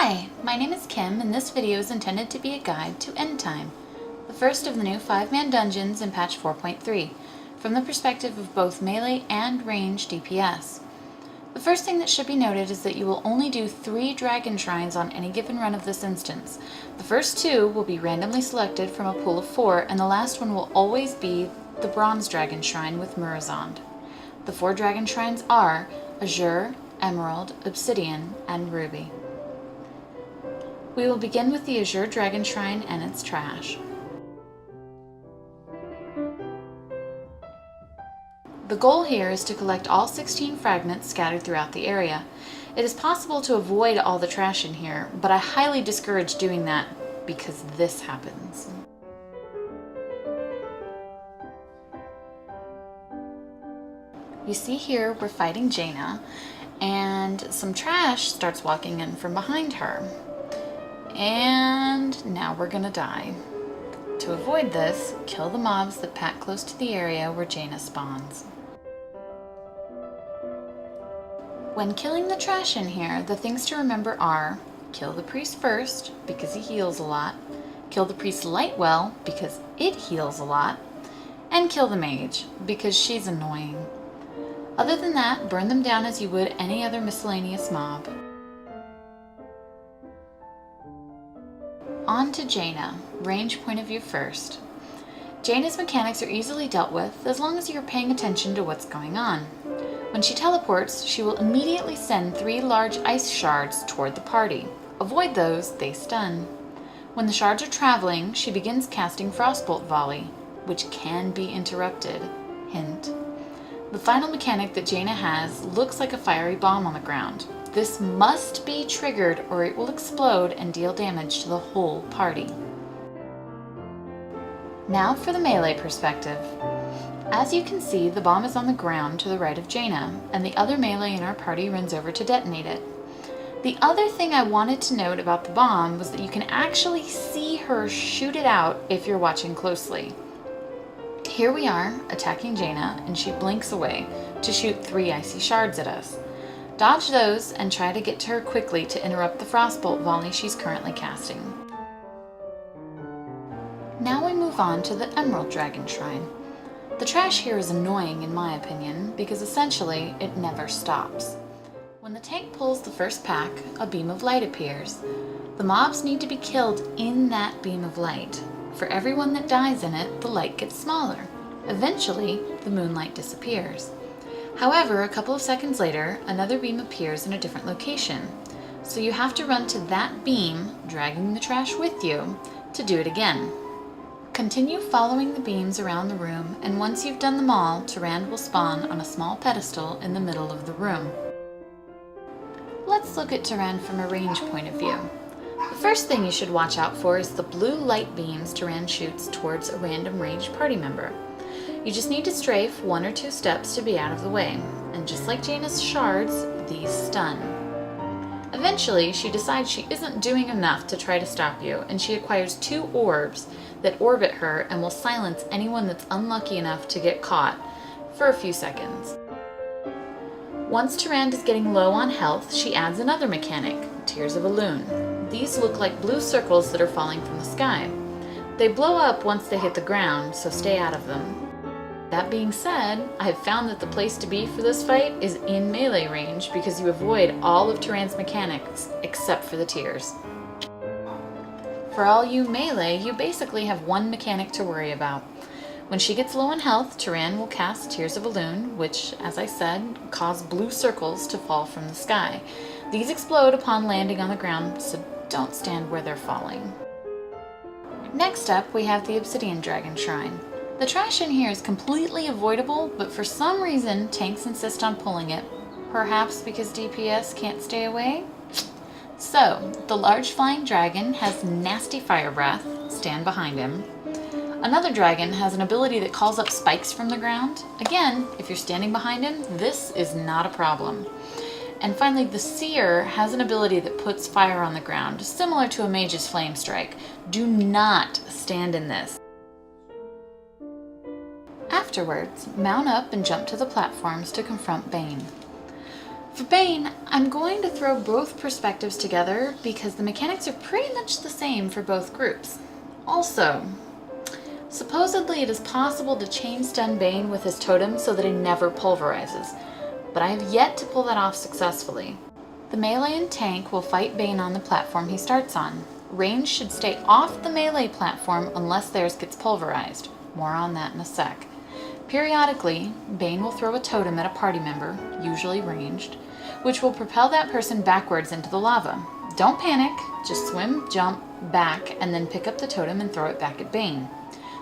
Hi, my name is Kim, and this video is intended to be a guide to End Time, the first of the new 5-man dungeons in patch 4.3, from the perspective of both melee and range DPS. The first thing that should be noted is that you will only do 3 dragon shrines on any given run of this instance. The first 2 will be randomly selected from a pool of 4, and the last one will always be the bronze dragon shrine with Murazond. The 4 dragon shrines are Azure, Emerald, Obsidian, and Ruby. We will begin with the Azure Dragon Shrine and its trash. The goal here is to collect all 16 fragments scattered throughout the area. It is possible to avoid all the trash in here, but I highly discourage doing that because this happens. You see here we're fighting Jaina, and some trash starts walking in from behind her. And now we're gonna die. To avoid this, kill the mobs that pack close to the area where Jaina spawns. When killing the trash in here, the things to remember are: kill the priest first, because he heals a lot, kill the priest light well, because it heals a lot, and kill the mage, because she's annoying. Other than that, burn them down as you would any other miscellaneous mob. On to Jaina, range point of view first. Jaina's mechanics are easily dealt with as long as you're paying attention to what's going on. When she teleports, she will immediately send 3 large ice shards toward the party. Avoid those, they stun. When the shards are traveling, she begins casting Frostbolt Volley, which can be interrupted. Hint. The final mechanic that Jaina has looks like a fiery bomb on the ground. This must be triggered or it will explode and deal damage to the whole party. Now for the melee perspective. As you can see, the bomb is on the ground to the right of Jaina, and the other melee in our party runs over to detonate it. The other thing I wanted to note about the bomb was that you can actually see her shoot it out if you're watching closely. Here we are, attacking Jaina, and she blinks away to shoot 3 icy shards at us. Dodge those and try to get to her quickly to interrupt the Frostbolt volley she's currently casting. Now we move on to the Emerald Dragon Shrine. The trash here is annoying in my opinion because essentially it never stops. When the tank pulls the first pack, a beam of light appears. The mobs need to be killed in that beam of light. For everyone that dies in it, the light gets smaller. Eventually, the moonlight disappears. However, a couple of seconds later, another beam appears in a different location. So you have to run to that beam, dragging the trash with you, to do it again. Continue following the beams around the room, and once you've done them all, Tyrande will spawn on a small pedestal in the middle of the room. Let's look at Tyrande from a range point of view. The first thing you should watch out for is the blue light beams Tyrande shoots towards a random ranged party member. You just need to strafe 1 or 2 steps to be out of the way, and just like Jaina's shards, these stun. Eventually, she decides she isn't doing enough to try to stop you, and she acquires 2 orbs that orbit her and will silence anyone that's unlucky enough to get caught for a few seconds. Once Tyrande is getting low on health, she adds another mechanic, Tears of Elune. These look like blue circles that are falling from the sky. They blow up once they hit the ground, so stay out of them. That being said, I have found that the place to be for this fight is in melee range because you avoid all of Tyrande's mechanics except for the tears. For all you melee, you basically have 1 mechanic to worry about. When she gets low on health, Tyrande will cast Tears of Elune, which, as I said, cause blue circles to fall from the sky. These explode upon landing on the ground, so don't stand where they're falling. Next up, we have the Obsidian Dragon Shrine. The trash in here is completely avoidable, but for some reason, tanks insist on pulling it. Perhaps because DPS can't stay away? So, the large flying dragon has nasty fire breath, stand behind him. Another dragon has an ability that calls up spikes from the ground. Again, if you're standing behind him, this is not a problem. And finally, the seer has an ability that puts fire on the ground, similar to a mage's flame strike. Do not stand in this. Afterwards, mount up and jump to the platforms to confront Bane. For Bane, I'm going to throw both perspectives together because the mechanics are pretty much the same for both groups. Also, supposedly it is possible to chain stun Bane with his totem so that he never pulverizes, but I have yet to pull that off successfully. The melee and tank will fight Bane on the platform he starts on. Range should stay off the melee platform unless theirs gets pulverized. More on that in a sec. Periodically, Bane will throw a totem at a party member, usually ranged, which will propel that person backwards into the lava. Don't panic, just swim, jump, back, and then pick up the totem and throw it back at Bane.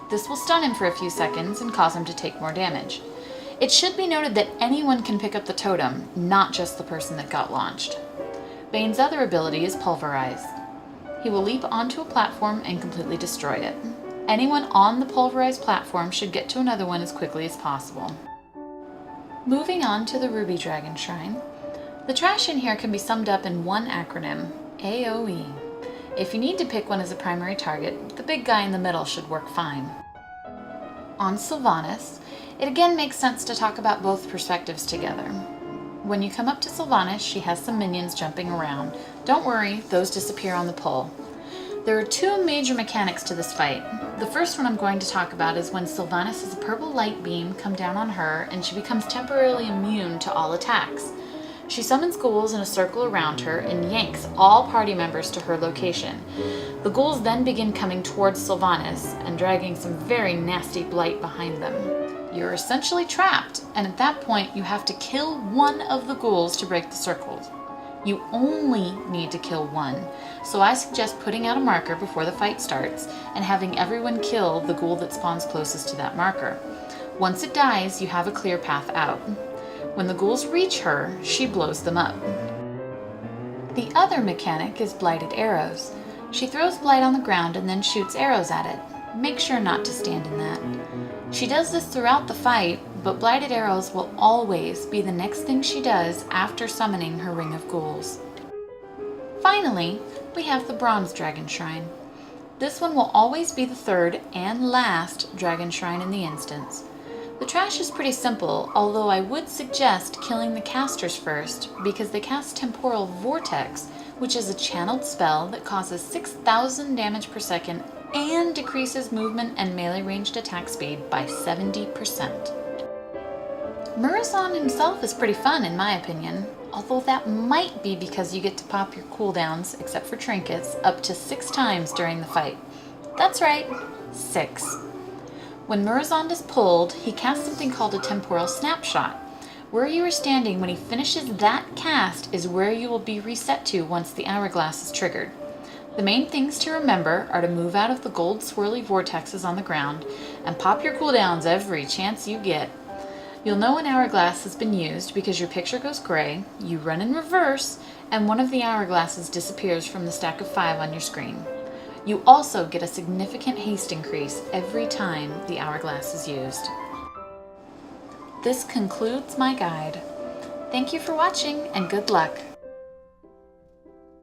This will stun him for a few seconds and cause him to take more damage. It should be noted that anyone can pick up the totem, not just the person that got launched. Bane's other ability is Pulverize. He will leap onto a platform and completely destroy it. Anyone on the pulverized platform should get to another one as quickly as possible. Moving on to the Ruby Dragon Shrine. The trash in here can be summed up in one acronym, AoE. If you need to pick one as a primary target, the big guy in the middle should work fine. On Sylvanas, it again makes sense to talk about both perspectives together. When you come up to Sylvanas, she has some minions jumping around. Don't worry, those disappear on the pull. There are two major mechanics to this fight. The first one I'm going to talk about is when Sylvanas has a purple light beam come down on her and she becomes temporarily immune to all attacks. She summons ghouls in a circle around her and yanks all party members to her location. The ghouls then begin coming towards Sylvanas and dragging some very nasty blight behind them. You're essentially trapped, and at that point you have to kill one of the ghouls to break the circles. You only need to kill one, so I suggest putting out a marker before the fight starts and having everyone kill the ghoul that spawns closest to that marker. Once it dies, you have a clear path out. When the ghouls reach her, she blows them up. The other mechanic is Blighted Arrows. She throws blight on the ground and then shoots arrows at it. Make sure not to stand in that. She does this throughout the fight, but Blighted Arrows will always be the next thing she does after summoning her Ring of Ghouls. Finally, we have the Bronze Dragon Shrine. This one will always be the third and last Dragon Shrine in the instance. The trash is pretty simple, although I would suggest killing the casters first because they cast Temporal Vortex, which is a channeled spell that causes 6,000 damage per second and decreases movement and melee ranged attack speed by 70%. Murozond himself is pretty fun in my opinion, although that might be because you get to pop your cooldowns, except for trinkets, up to 6 times during the fight. That's right, 6. When Murozond is pulled, he casts something called a Temporal Snapshot. Where you are standing when he finishes that cast is where you will be reset to once the hourglass is triggered. The main things to remember are to move out of the gold swirly vortexes on the ground and pop your cooldowns every chance you get. You'll know an hourglass has been used because your picture goes gray, you run in reverse, and one of the hourglasses disappears from the stack of 5 on your screen. You also get a significant haste increase every time the hourglass is used. This concludes my guide. Thank you for watching and good luck!